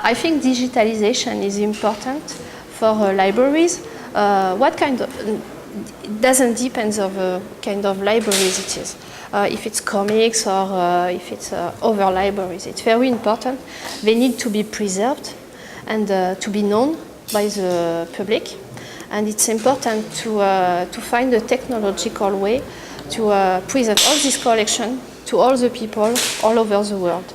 I think digitalization is important for libraries. What kind of, it doesn't depend on the kind of libraries it is. If it's comics or if it's other libraries, it's very important. They need to be preserved and to be known by the public. And it's important to find a technological way to present all this collection to all the people all over the world.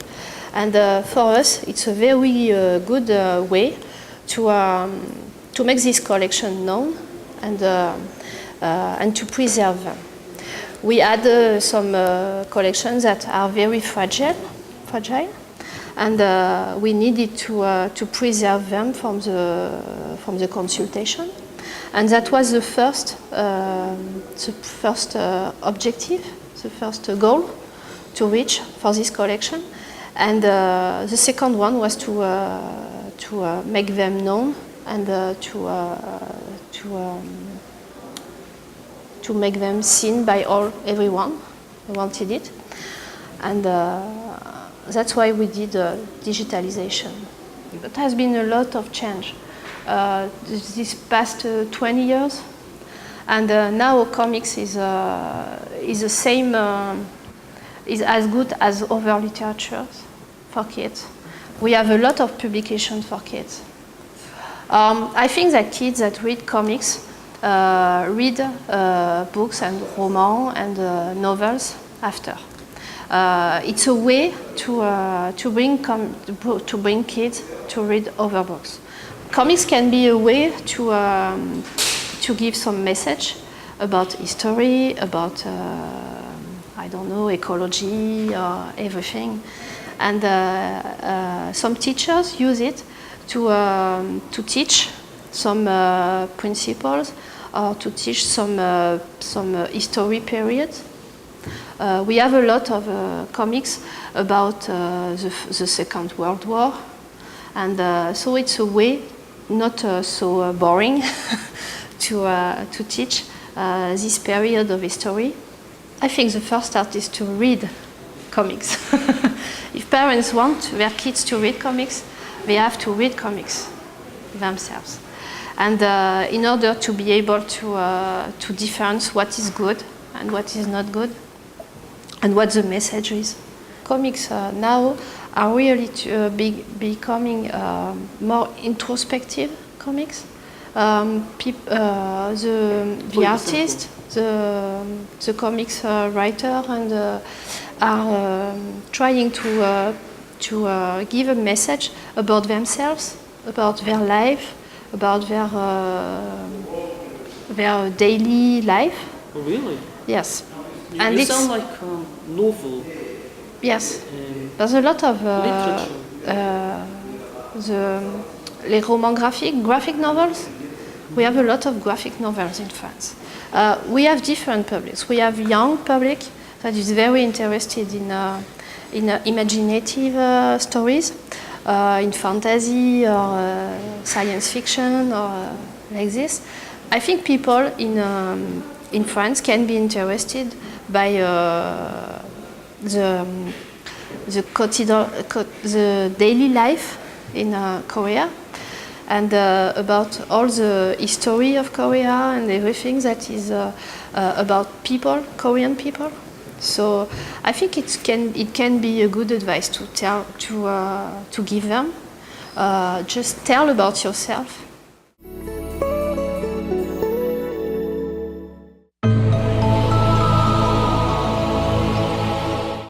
And for us, it's a very good way to make this collection known and to preserve them. We had some collections that are very fragile, and we needed to preserve them from the consultation. And that was the first objective, the first goal to reach for this collection. And the second one was to make them known and to make them seen by everyone who wanted it. And that's why we did digitalization. It has been a lot of change this past 20 years. And now comics is the same, is as good as other literatures for kids. We have a lot of publications for kids. I think that kids that read comics read books and romans and novels after. It's a way to bring kids to read other books. Comics can be a way to give some message about history, about I don't know, ecology or everything. And some teachers use it to teach some principles or to teach some history periods. We have a lot of comics about the Second World War, and so it's a way, not so boring, to teach this period of history. I think the first start is to read comics. If parents want their kids to read comics, they have to read comics themselves. And in order to be able to differentiate what is good and what is not good, and what the message is. Comics now are really becoming more introspective comics. The artist, the comics writer, and are trying to give a message about themselves, about their life, about their daily life. Oh, really? Yes. And you sound like novel. Yes. There's a lot of les romans graphic novels. We have a lot of graphic novels in France. We have different publics. We have young public that is very interested in imaginative stories, in fantasy or science fiction or like this. I think people in France can be interested by the daily life in Korea, and about all the history of Korea and everything that is about people, Korean people. So I think it can be a good advice to give them. Just tell about yourself.